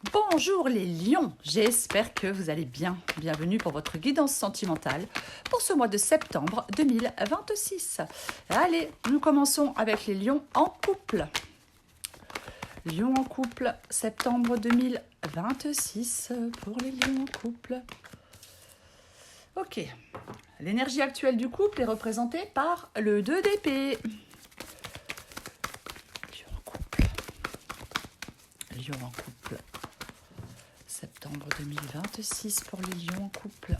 Bonjour les lions, j'espère que vous allez bien. Bienvenue pour votre guidance sentimentale pour ce mois de septembre 2026. Allez, nous commençons avec les lions en couple. Lions en couple, septembre 2026 pour les lions en couple. Ok, l'énergie actuelle du couple est représentée par le 2 d'épée. Lions en couple. Lions en couple. Septembre 2026 pour les lions en couple.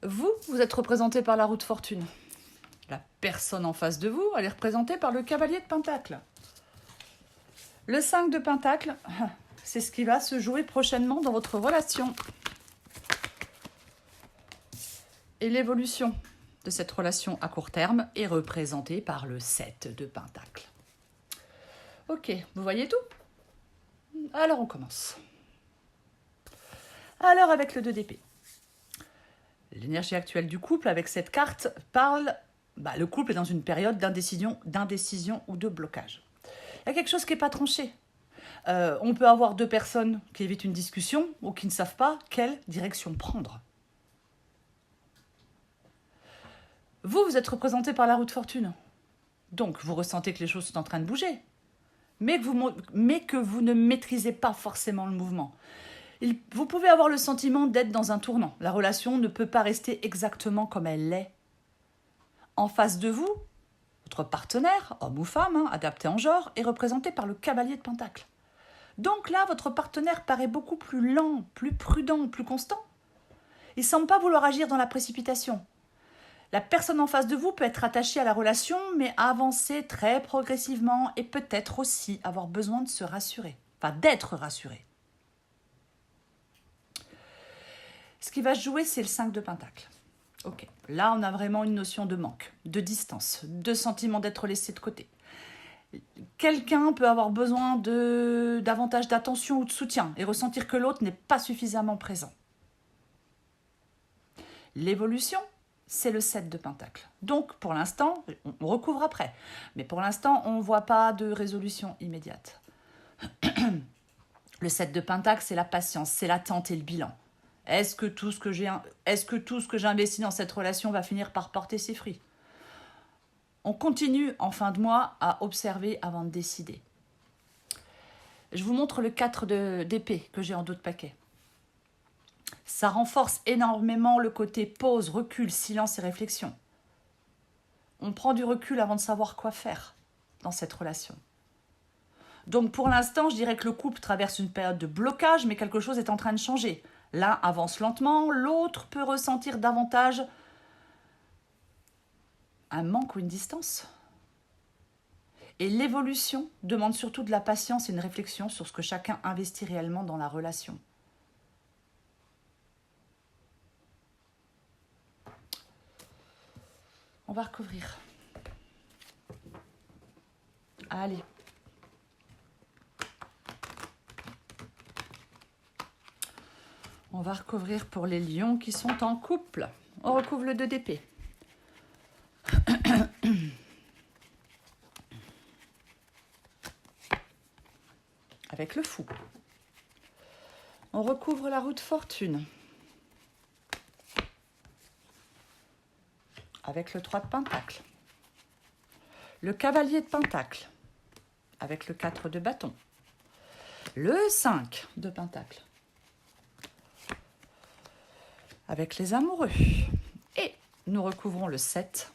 Vous êtes représenté par la roue de fortune. La personne en face de vous, elle est représentée par le cavalier de Pentacle. Le 5 de Pentacle, c'est ce qui va se jouer prochainement dans votre relation. Et l'évolution de cette relation à court terme est représentée par le 7 de Pentacle. Ok, vous voyez tout? Alors on commence. Alors avec le 2 d'épée. L'énergie actuelle du couple avec cette carte parle... le couple est dans une période d'indécision ou de blocage. Il y a quelque chose qui n'est pas tranché. On peut avoir deux personnes qui évitent une discussion ou qui ne savent pas quelle direction prendre. Vous êtes représenté par la roue de fortune. Donc vous ressentez que les choses sont en train de bouger. Mais que vous ne maîtrisez pas forcément le mouvement. Vous pouvez avoir le sentiment d'être dans un tournant. La relation ne peut pas rester exactement comme elle l'est. En face de vous, votre partenaire, homme ou femme, adapté en genre, est représenté par le cavalier de Pentacle. Donc là, votre partenaire paraît beaucoup plus lent, plus prudent, plus constant. Il ne semble pas vouloir agir dans la précipitation. La personne en face de vous peut être attachée à la relation, mais avancer très progressivement et peut-être aussi avoir besoin de se rassurer, d'être rassuré. Ce qui va se jouer, c'est le 5 de Pentacle. Ok, là on a vraiment une notion de manque, de distance, de sentiment d'être laissé de côté. Quelqu'un peut avoir besoin de davantage d'attention ou de soutien et ressentir que l'autre n'est pas suffisamment présent. L'évolution, c'est le 7 de Pentacle. Donc, pour l'instant, on recouvre après. Mais pour l'instant, on ne voit pas de résolution immédiate. Le 7 de Pentacle, c'est la patience, c'est l'attente et le bilan. Est-ce que tout ce que j'ai investi dans cette relation va finir par porter ses fruits? On continue en fin de mois à observer avant de décider. Je vous montre le 4 d'épée que j'ai en dos de paquet. Ça renforce énormément le côté pause, recul, silence et réflexion. On prend du recul avant de savoir quoi faire dans cette relation. Donc pour l'instant, je dirais que le couple traverse une période de blocage, mais quelque chose est en train de changer. L'un avance lentement, l'autre peut ressentir davantage un manque ou une distance. Et l'évolution demande surtout de la patience et une réflexion sur ce que chacun investit réellement dans la relation. On va recouvrir. Allez. On va recouvrir pour les lions qui sont en couple. On recouvre le 2 d'épée. Avec le fou. On recouvre la roue de fortune. Avec le 3 de Pentacle. Le cavalier de Pentacle. Avec le 4 de bâton. Le 5 de Pentacle. Avec les amoureux. Et nous recouvrons le 7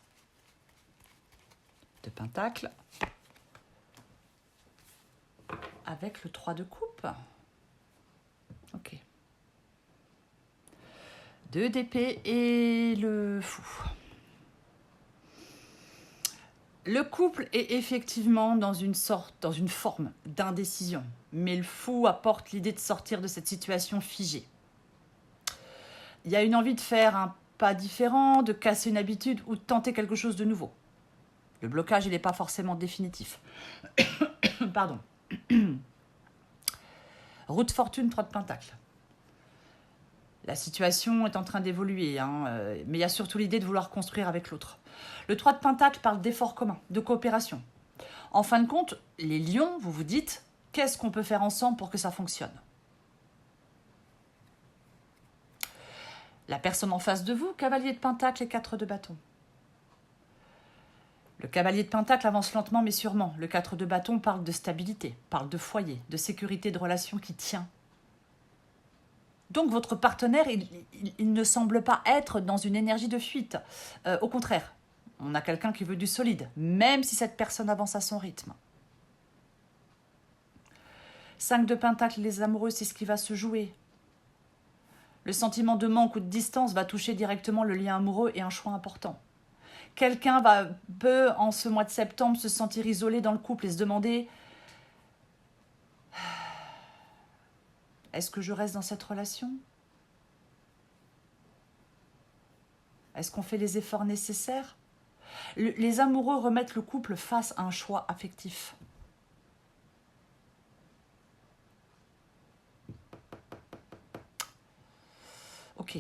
de Pentacle. Avec le 3 de coupe. Ok. 2 d'épée et le fou. Le couple est effectivement dans une forme d'indécision, mais le fou apporte l'idée de sortir de cette situation figée. Il y a une envie de faire un pas différent, de casser une habitude ou de tenter quelque chose de nouveau. Le blocage, il n'est pas forcément définitif. Pardon. Roue de fortune, 3 de Pentacle. La situation est en train d'évoluer, mais il y a surtout l'idée de vouloir construire avec l'autre. Le 3 de Pentacle parle d'efforts communs, de coopération. En fin de compte, les lions, vous vous dites, qu'est-ce qu'on peut faire ensemble pour que ça fonctionne? La personne en face de vous, cavalier de pentacle et 4 de bâton. Le cavalier de pentacle avance lentement mais sûrement. Le 4 de bâton parle de stabilité, parle de foyer, de sécurité, de relation qui tient. Donc votre partenaire, il ne semble pas être dans une énergie de fuite. Au contraire, on a quelqu'un qui veut du solide, même si cette personne avance à son rythme. 5 de pentacle, les amoureux, c'est ce qui va se jouer. Le sentiment de manque ou de distance va toucher directement le lien amoureux et un choix important. Quelqu'un peut, en ce mois de septembre, se sentir isolé dans le couple et se demander « Est-ce que je reste dans cette relation ? Est-ce qu'on fait les efforts nécessaires ?» Les amoureux remettent le couple face à un choix affectif. Ok.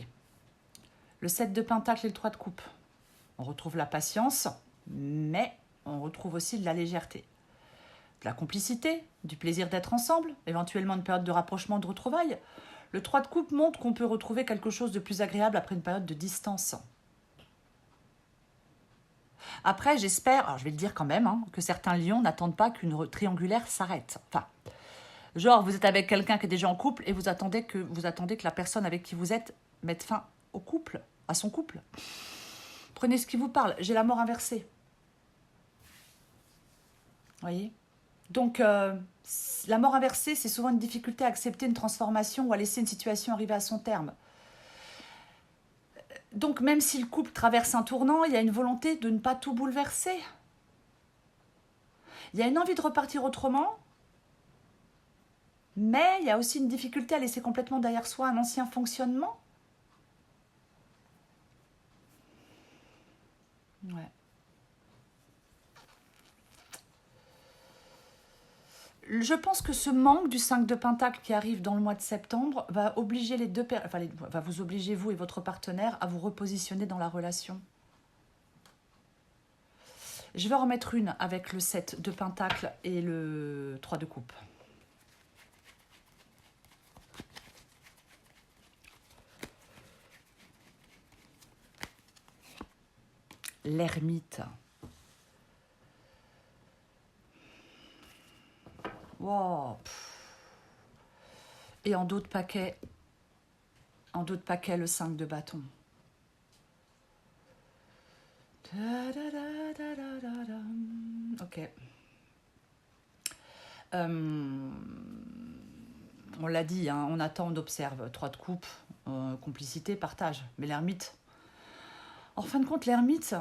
Le 7 de pentacle et le 3 de coupe. On retrouve la patience, mais on retrouve aussi de la légèreté. De la complicité, du plaisir d'être ensemble, éventuellement une période de rapprochement, de retrouvailles. Le 3 de coupe montre qu'on peut retrouver quelque chose de plus agréable après une période de distance. Après, j'espère, alors je vais le dire quand même, que certains lions n'attendent pas qu'une triangulaire s'arrête. Enfin, genre, vous êtes avec quelqu'un qui est déjà en couple et vous attendez que la personne avec qui vous êtes mette fin au couple, à son couple. Prenez ce qui vous parle. J'ai la mort inversée. Voyez ? Donc, la mort inversée, c'est souvent une difficulté à accepter une transformation ou à laisser une situation arriver à son terme. Donc, même si le couple traverse un tournant, il y a une volonté de ne pas tout bouleverser. Il y a une envie de repartir autrement, mais il y a aussi une difficulté à laisser complètement derrière soi un ancien fonctionnement. Ouais. Je pense que ce manque du 5 de pentacle qui arrive dans le mois de septembre va obliger va vous obliger, vous et votre partenaire, à vous repositionner dans la relation. Je vais en remettre une avec le 7 de pentacle et le 3 de coupe. L'ermite. Wow. Et en dos de paquet, le 5 de bâton. Ok. On l'a dit, on attend, on observe. 3 de coupe, complicité, partage. Mais l'ermite, en fin de compte, l'ermite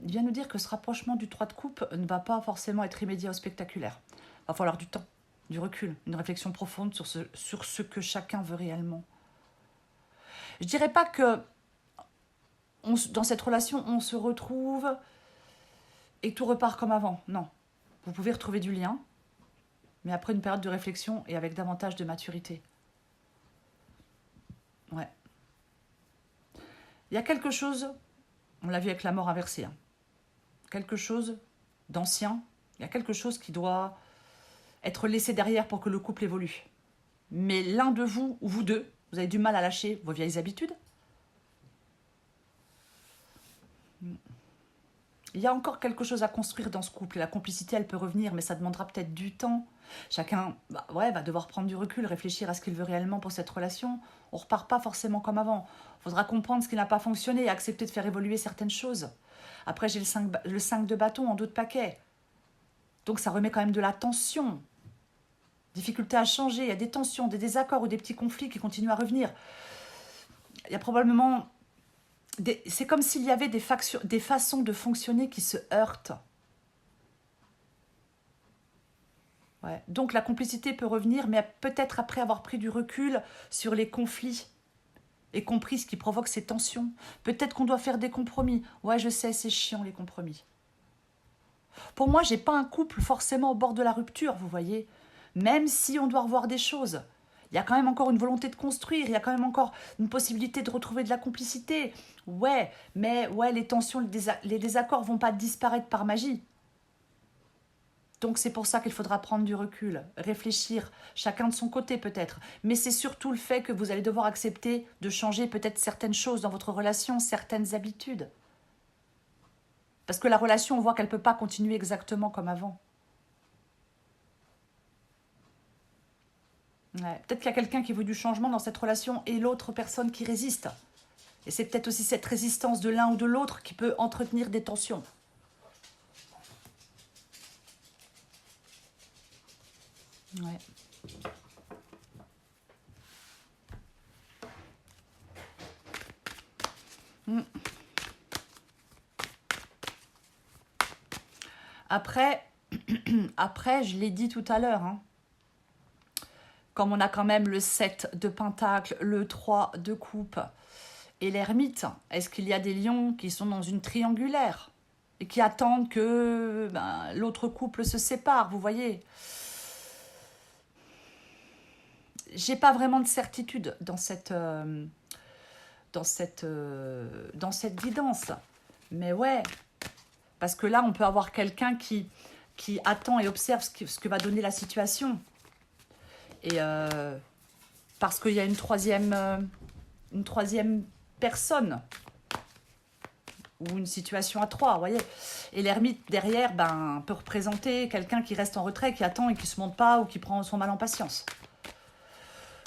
vient nous dire que ce rapprochement du 3 de coupe ne va pas forcément être immédiat ou spectaculaire. Il va falloir du temps, du recul, une réflexion profonde sur ce que chacun veut réellement. Je dirais pas que dans cette relation, on se retrouve et tout repart comme avant. Non. Vous pouvez retrouver du lien, mais après une période de réflexion et avec davantage de maturité. Ouais. Il y a quelque chose, on l'a vu avec la mort inversée, quelque chose d'ancien, il y a quelque chose qui doit être laissé derrière pour que le couple évolue. Mais l'un de vous, ou vous deux, vous avez du mal à lâcher vos vieilles habitudes. Il y a encore quelque chose à construire dans ce couple. La complicité, elle peut revenir, mais ça demandera peut-être du temps. Chacun va devoir prendre du recul, réfléchir à ce qu'il veut réellement pour cette relation. On ne repart pas forcément comme avant. Il faudra comprendre ce qui n'a pas fonctionné et accepter de faire évoluer certaines choses. Après, j'ai le 5 de bâton en dos de paquet. Donc, ça remet quand même de la tension. Difficulté à changer, il y a des tensions, des désaccords ou des petits conflits qui continuent à revenir. Il y a probablement... C'est comme s'il y avait des façons de fonctionner qui se heurtent. Ouais. Donc la complicité peut revenir, mais peut-être après avoir pris du recul sur les conflits et compris ce qui provoque ces tensions. Peut-être qu'on doit faire des compromis. Ouais, je sais, c'est chiant les compromis. Pour moi, j'ai pas un couple forcément au bord de la rupture, vous voyez. Même si on doit revoir des choses. Il y a quand même encore une volonté de construire, il y a quand même encore une possibilité de retrouver de la complicité. Ouais, mais ouais, les tensions, les désaccords vont pas disparaître par magie. Donc c'est pour ça qu'il faudra prendre du recul, réfléchir, chacun de son côté peut-être. Mais c'est surtout le fait que vous allez devoir accepter de changer peut-être certaines choses dans votre relation, certaines habitudes. Parce que la relation, on voit qu'elle ne peut pas continuer exactement comme avant. Ouais. Peut-être qu'il y a quelqu'un qui veut du changement dans cette relation et l'autre personne qui résiste. Et c'est peut-être aussi cette résistance de l'un ou de l'autre qui peut entretenir des tensions. Ouais. Après, je l'ai dit tout à l'heure, hein, comme on a quand même le 7 de pentacle, le 3 de coupe et l'ermite, est-ce qu'il y a des lions qui sont dans une triangulaire et qui attendent que l'autre couple se sépare, vous voyez? J'ai pas vraiment de certitude dans cette guidance. Mais ouais, parce que là, on peut avoir quelqu'un qui attend et observe ce que va donner la situation. Et parce qu'il y a une troisième personne ou une situation à trois, vous voyez. Et l'ermite, derrière, peut représenter quelqu'un qui reste en retrait, qui attend et qui ne se monte pas ou qui prend son mal en patience.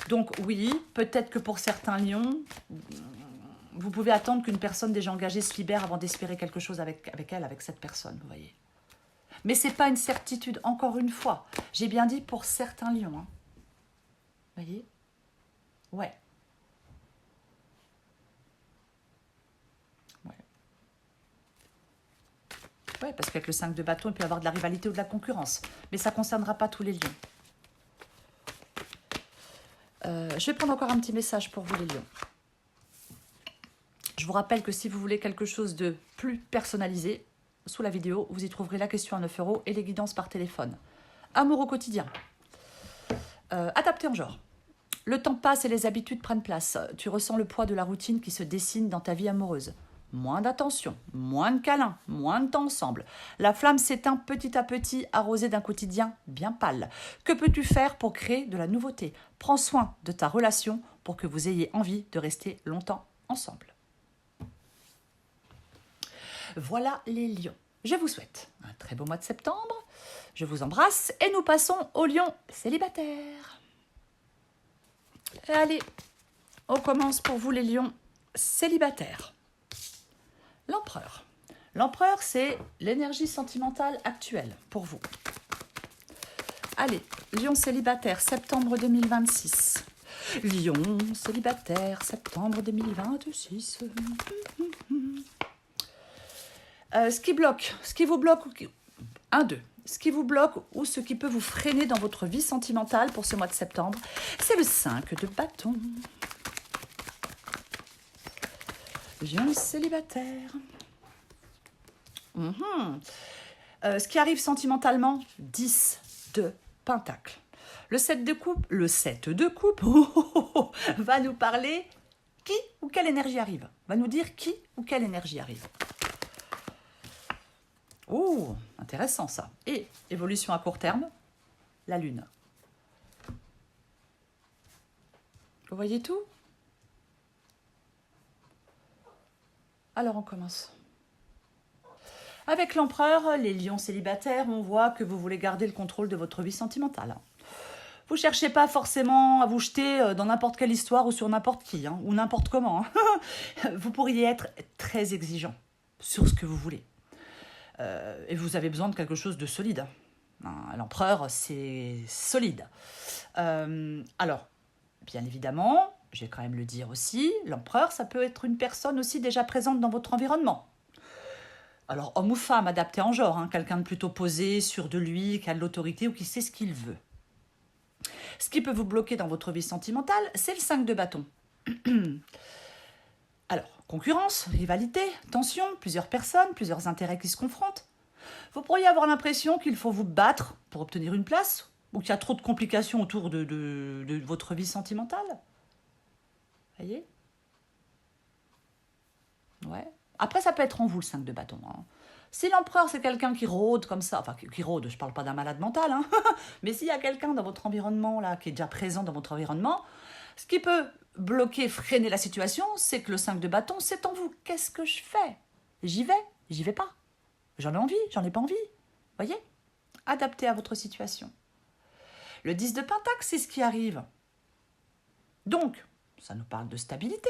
Donc oui, peut-être que pour certains lions, vous pouvez attendre qu'une personne déjà engagée se libère avant d'espérer quelque chose avec elle, avec cette personne, vous voyez. Mais ce n'est pas une certitude, encore une fois. J'ai bien dit pour certains lions. Hein. Vous voyez? Ouais. Ouais, parce qu'avec le 5 de bâton, il peut y avoir de la rivalité ou de la concurrence. Mais ça ne concernera pas tous les lions. Je vais prendre encore un petit message pour vous, les lions. Je vous rappelle que si vous voulez quelque chose de plus personnalisé, sous la vidéo, vous y trouverez la question à 9 € et les guidances par téléphone. Amour au quotidien. Adapté en genre. Le temps passe et les habitudes prennent place. Tu ressens le poids de la routine qui se dessine dans ta vie amoureuse. Moins d'attention, moins de câlins, moins de temps ensemble. La flamme s'éteint petit à petit, arrosée d'un quotidien bien pâle. Que peux-tu faire pour créer de la nouveauté? Prends soin de ta relation pour que vous ayez envie de rester longtemps ensemble. Voilà les lions. Je vous souhaite un très beau mois de septembre. Je vous embrasse et nous passons aux lions célibataires. Et allez, on commence pour vous les lions célibataires. L'empereur. L'empereur, c'est l'énergie sentimentale actuelle pour vous. Allez, lion célibataire, septembre 2026. Lion célibataire, septembre 2026. Ce qui bloque, ce qui vous bloque, 1, 2. Ce qui vous bloque ou ce qui peut vous freiner dans votre vie sentimentale pour ce mois de septembre, c'est le 5 de bâton. Lion célibataire. Ce qui arrive sentimentalement, 10 de pentacle. Le 7 de coupe, va nous parler qui ou quelle énergie arrive. Va nous dire qui ou quelle énergie arrive. Oh, intéressant ça. Et évolution à court terme, la lune. Vous voyez tout? Alors on commence. Avec l'empereur, les lions célibataires, on voit que vous voulez garder le contrôle de votre vie sentimentale. Vous ne cherchez pas forcément à vous jeter dans n'importe quelle histoire ou sur n'importe qui, hein, ou n'importe comment. Hein. Vous pourriez être très exigeant sur ce que vous voulez. Et vous avez besoin de quelque chose de solide. L'empereur, c'est solide. Alors, bien évidemment, je vais quand même le dire aussi, l'empereur, ça peut être une personne aussi déjà présente dans votre environnement. Alors, homme ou femme, adapté en genre, hein, quelqu'un de plutôt posé, sûr de lui, qui a de l'autorité ou qui sait ce qu'il veut. Ce qui peut vous bloquer dans votre vie sentimentale, c'est le 5 de bâton. Alors, concurrence, rivalité, tension, plusieurs personnes, plusieurs intérêts qui se confrontent. Vous pourriez avoir l'impression qu'il faut vous battre pour obtenir une place, ou qu'il y a trop de complications autour de votre vie sentimentale. Voyez? Ouais. Après, ça peut être en vous, le 5 de bâton. Hein. Si l'empereur, c'est quelqu'un qui rôde comme ça, enfin qui rôde, je ne parle pas d'un malade mental, hein, mais s'il y a quelqu'un dans votre environnement, là, qui est déjà présent dans votre environnement, ce qui peut bloquer, freiner la situation, c'est que le 5 de bâton, c'est en vous. Qu'est-ce que je fais? J'y vais pas. J'en ai envie, j'en ai pas envie. Voyez? Adapté à votre situation. Le 10 de pentacle, c'est ce qui arrive. Donc, ça nous parle de stabilité,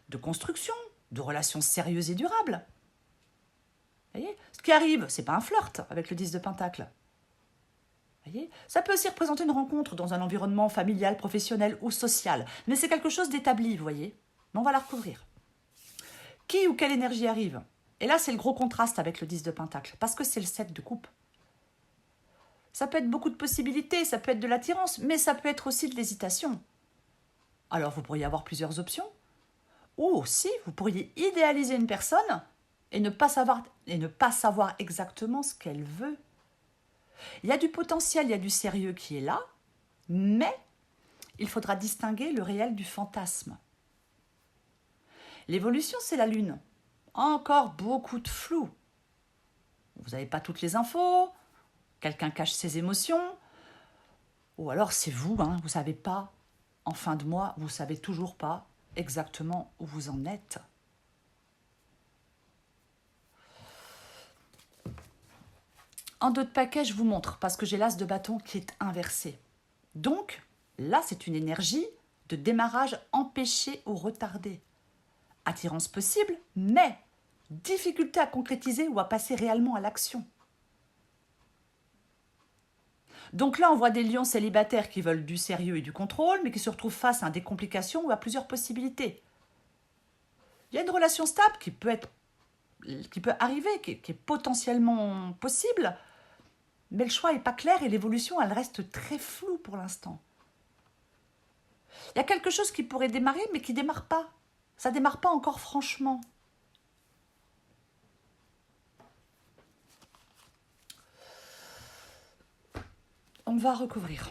de construction, de relations sérieuses et durables. Voyez? Ce qui arrive, c'est pas un flirt avec le 10 de pentacle. Voyez? Ça peut aussi représenter une rencontre dans un environnement familial, professionnel ou social. Mais c'est quelque chose d'établi, vous voyez? Mais on va la recouvrir. Qui ou quelle énergie arrive? Et là, c'est le gros contraste avec le 10 de pentacle, parce que c'est le 7 de coupe. Ça peut être beaucoup de possibilités, ça peut être de l'attirance, mais ça peut être aussi de l'hésitation. Alors, vous pourriez avoir plusieurs options. Ou aussi, vous pourriez idéaliser une personne et ne pas savoir exactement ce qu'elle veut. Il y a du potentiel, il y a du sérieux qui est là, mais il faudra distinguer le réel du fantasme. L'évolution, c'est la Lune. Encore beaucoup de flou. Vous n'avez pas toutes les infos, quelqu'un cache ses émotions, ou alors c'est vous, vous ne savez pas, en fin de mois, vous ne savez toujours pas exactement où vous en êtes. En dos de paquet, je vous montre, parce que j'ai l'as de bâton qui est inversé. Donc, là, c'est une énergie de démarrage empêché ou retardé. Attirance possible, mais difficulté à concrétiser ou à passer réellement à l'action. Donc là, on voit des lions célibataires qui veulent du sérieux et du contrôle, mais qui se retrouvent face à des complications ou à plusieurs possibilités. Il y a une relation stable qui peut arriver, qui est potentiellement possible, mais le choix n'est pas clair et l'évolution, elle reste très floue pour l'instant. Il y a quelque chose qui pourrait démarrer, mais qui ne démarre pas. Ça ne démarre pas encore franchement. On va recouvrir.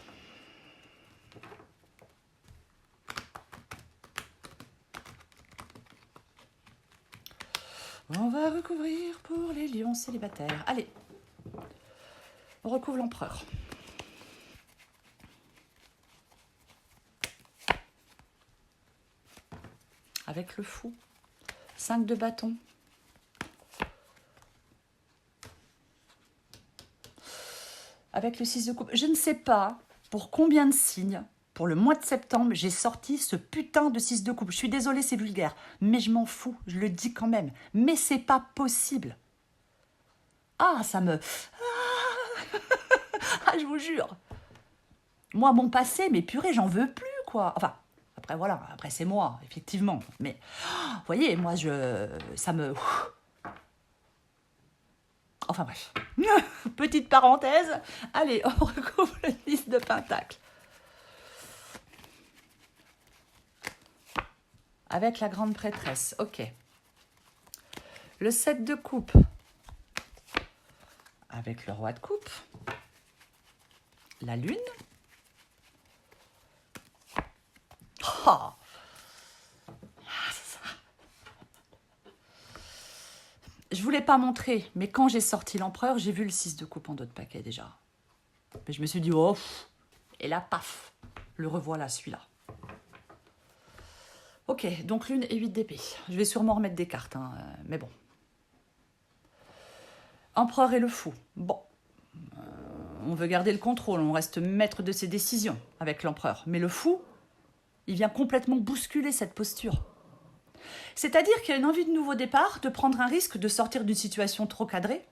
On va recouvrir pour les lions célibataires. Allez, on recouvre l'empereur. Avec le fou. 5 de bâton. Avec le 6 de coupe. Je ne sais pas pour combien de signes, pour le mois de septembre, j'ai sorti ce putain de 6 de coupe. Je suis désolée, c'est vulgaire, mais je m'en fous, je le dis quand même. Mais c'est pas possible. Ah, ça me... Ah, je vous jure. Moi, mon passé, mais purée, j'en veux plus, quoi. Enfin, après, voilà, après, c'est moi, effectivement. Mais, vous voyez, moi, ça me... Enfin, bref. Petite parenthèse. Allez, on recouvre le 10 de pentacle. Avec la grande prêtresse, ok. Le 7 de coupe. Avec le roi de coupe. La lune. Oh. Je ne vous l'ai pas montré, mais quand j'ai sorti l'empereur, j'ai vu le 6 de coupe en dos de paquet déjà. Mais je me suis dit, oh, et là, paf, le revoilà celui-là. Ok, donc lune et 8 d'épée. Je vais sûrement remettre des cartes, mais bon. Empereur et le fou. Bon, on veut garder le contrôle, on reste maître de ses décisions avec l'empereur. Mais le fou, il vient complètement bousculer cette posture. C'est-à-dire qu'il y a une envie de nouveau départ, de prendre un risque, de sortir d'une situation trop cadrée.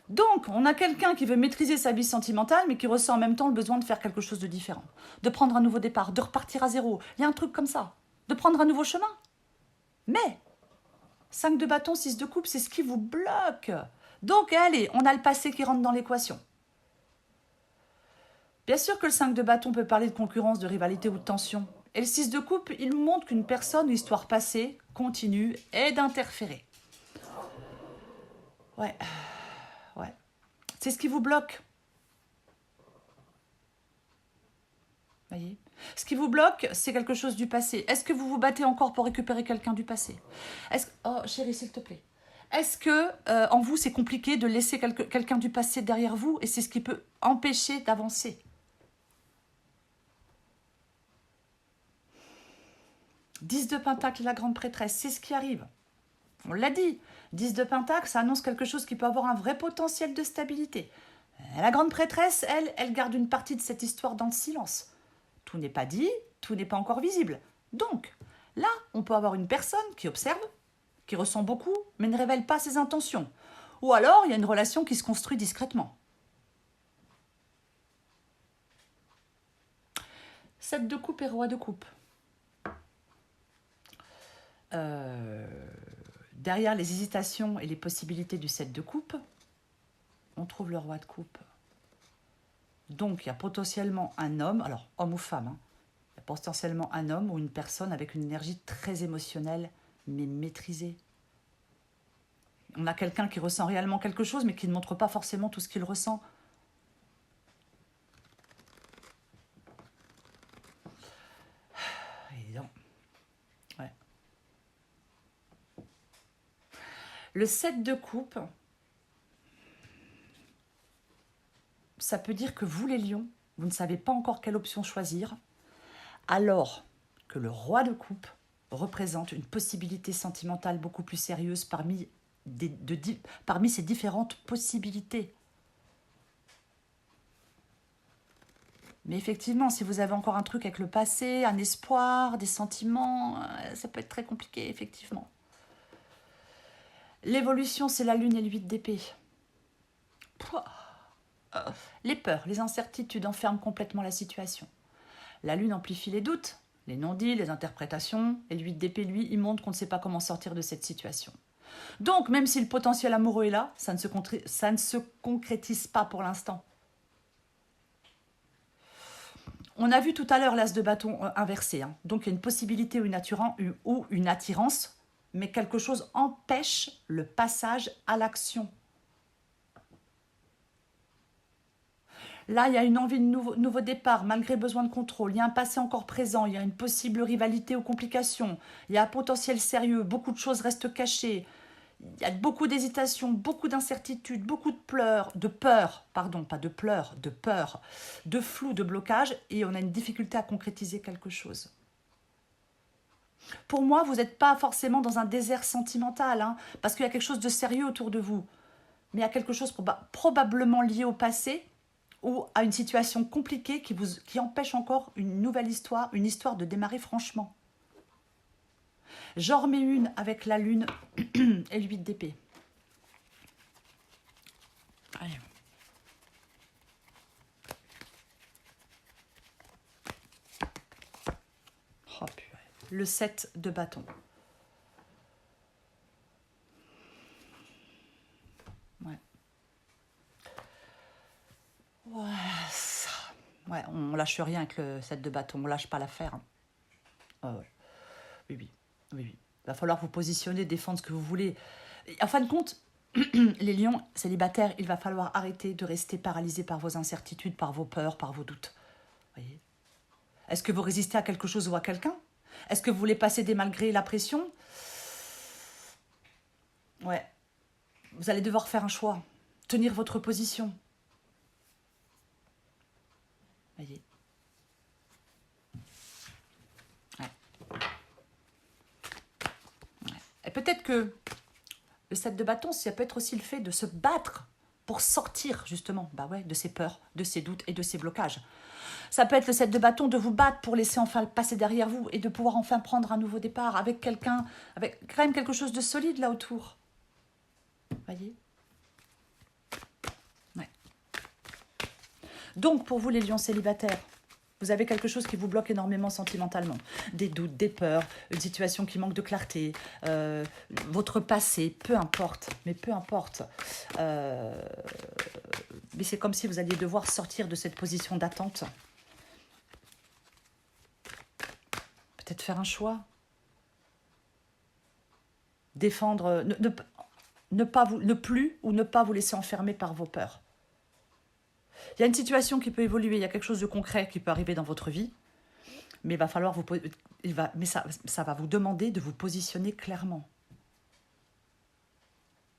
Donc, on a quelqu'un qui veut maîtriser sa vie sentimentale, mais qui ressent en même temps le besoin de faire quelque chose de différent. De prendre un nouveau départ, de repartir à zéro. Il y a un truc comme ça. De prendre un nouveau chemin. Mais, 5 de bâton, 6 de coupe, c'est ce qui vous bloque. Donc, allez, on a le passé qui rentre dans l'équation. Bien sûr que le 5 de bâton peut parler de concurrence, de rivalité ou de tension. Et le 6 de coupe, il nous montre qu'une personne, une histoire passée, continue et d'interférer. Ouais. C'est ce qui vous bloque. Voyez ? Ce qui vous bloque, c'est quelque chose du passé. Est-ce que vous vous battez encore pour récupérer quelqu'un du passé ? Oh, chérie, s'il te plaît. Est-ce que en vous, c'est compliqué de laisser quelqu'un du passé derrière vous et c'est ce qui peut empêcher d'avancer? 10 de Pentacle, la grande prêtresse, c'est ce qui arrive. On l'a dit, 10 de Pentacle, ça annonce quelque chose qui peut avoir un vrai potentiel de stabilité. La grande prêtresse, elle garde une partie de cette histoire dans le silence. Tout n'est pas dit, tout n'est pas encore visible. Donc, là, on peut avoir une personne qui observe, qui ressent beaucoup, mais ne révèle pas ses intentions. Ou alors, il y a une relation qui se construit discrètement. 7 de coupe et roi de coupe. Derrière les hésitations et les possibilités du 7 de coupe, on trouve le roi de coupe. Donc, il y a potentiellement un homme, alors homme ou femme, hein, il y a potentiellement un homme ou une personne avec une énergie très émotionnelle, mais maîtrisée. On a quelqu'un qui ressent réellement quelque chose, mais qui ne montre pas forcément tout ce qu'il ressent. Évidemment. Ouais. Le 7 de coupe, ça peut dire que vous, les lions, vous ne savez pas encore quelle option choisir, alors que le roi de coupe représente une possibilité sentimentale beaucoup plus sérieuse parmi ces différentes possibilités. Mais effectivement, si vous avez encore un truc avec le passé, un espoir, des sentiments, ça peut être très compliqué, effectivement. L'évolution, c'est la lune et le 8 d'épée. Les peurs, les incertitudes enferment complètement la situation. La lune amplifie les doutes, les non-dits, les interprétations, et le 8 d'épée, lui, il montre qu'on ne sait pas comment sortir de cette situation. Donc, même si le potentiel amoureux est là, ça ne se concrétise pas pour l'instant. On a vu tout à l'heure l'as de bâton inversé. Hein. Donc, il y a une possibilité ou une attirance, mais quelque chose empêche le passage à l'action. Là, il y a une envie de nouveau départ, malgré besoin de contrôle. Il y a un passé encore présent, il y a une possible rivalité ou complication. Il y a un potentiel sérieux, beaucoup de choses restent cachées. Il y a beaucoup d'hésitation, beaucoup d'incertitudes, beaucoup de peur, de flou, de blocage, et on a une difficulté à concrétiser quelque chose. Pour moi, vous n'êtes pas forcément dans un désert sentimental, hein, parce qu'il y a quelque chose de sérieux autour de vous. Mais il y a quelque chose probablement lié au passé, ou à une situation compliquée qui empêche encore une nouvelle histoire, une histoire de démarrer franchement. J'en remets une avec la lune et le 8 d'épée. Allez. Oh purée. Le 7 de bâton. Ouais, on lâche rien avec le 7 de bâton, on lâche pas l'affaire. Hein. Oui. Il va falloir vous positionner, défendre ce que vous voulez. Et en fin de compte, les lions célibataires, il va falloir arrêter de rester paralysés par vos incertitudes, par vos peurs, par vos doutes. Voyez ? Est-ce que vous résistez à quelque chose ou à quelqu'un ? Est-ce que vous voulez passer des malgré la pression ? Ouais. Vous allez devoir faire un choix, tenir votre position. Voyez. Et peut-être que le 7 de bâton, ça peut être aussi le fait de se battre pour sortir justement de ces peurs, de ces doutes et de ces blocages. Ça peut être le 7 de bâton de vous battre pour laisser enfin passer derrière vous et de pouvoir enfin prendre un nouveau départ avec quelqu'un, avec quand même quelque chose de solide là autour. Voyez ? Ouais. Donc pour vous les lions célibataires, vous avez quelque chose qui vous bloque énormément sentimentalement. Des doutes, des peurs, une situation qui manque de clarté, votre passé, peu importe. Mais c'est comme si vous alliez devoir sortir de cette position d'attente. Peut-être faire un choix. Défendre, ne pas vous laisser enfermer par vos peurs. Il y a une situation qui peut évoluer, il y a quelque chose de concret qui peut arriver dans votre vie, mais il va falloir ça va vous demander de vous positionner clairement.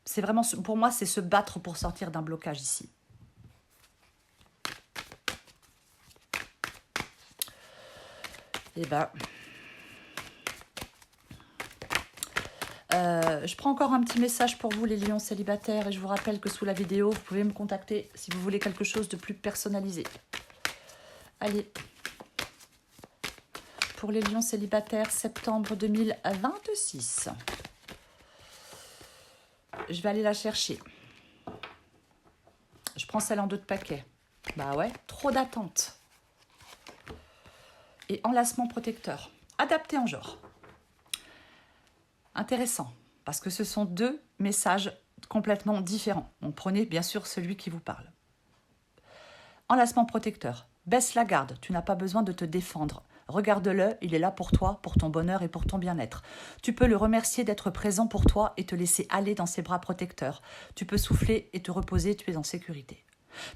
C'est vraiment, pour moi, c'est se battre pour sortir d'un blocage ici. Eh ben, je prends encore un petit message pour vous, les lions célibataires, et je vous rappelle que sous la vidéo, vous pouvez me contacter si vous voulez quelque chose de plus personnalisé. Allez. Pour les lions célibataires, septembre 2026. Je vais aller la chercher. Je prends celle en 2 de paquet. Bah ouais, trop d'attente. Et enlacement protecteur. Adapté en genre. Intéressant, parce que ce sont 2 messages complètement différents. Donc prenez bien sûr celui qui vous parle. Enlacement protecteur. Baisse la garde, tu n'as pas besoin de te défendre. Regarde-le, il est là pour toi, pour ton bonheur et pour ton bien-être. Tu peux le remercier d'être présent pour toi et te laisser aller dans ses bras protecteurs. Tu peux souffler et te reposer, tu es en sécurité.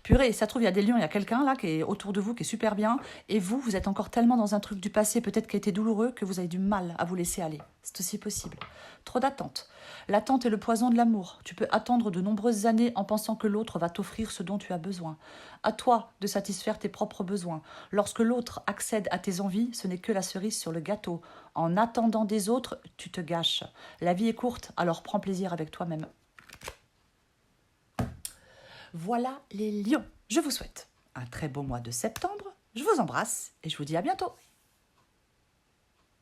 Purée, ça trouve, il y a des lions, il y a quelqu'un là qui est autour de vous, qui est super bien, et vous, vous êtes encore tellement dans un truc du passé, peut-être qui a été douloureux, que vous avez du mal à vous laisser aller. C'est aussi possible. Trop d'attente. L'attente est le poison de l'amour. Tu peux attendre de nombreuses années en pensant que l'autre va t'offrir ce dont tu as besoin. À toi de satisfaire tes propres besoins. Lorsque l'autre accède à tes envies, ce n'est que la cerise sur le gâteau. En attendant des autres, tu te gâches. La vie est courte, alors prends plaisir avec toi-même. Voilà les lions. Je vous souhaite un très beau mois de septembre. Je vous embrasse et je vous dis à bientôt.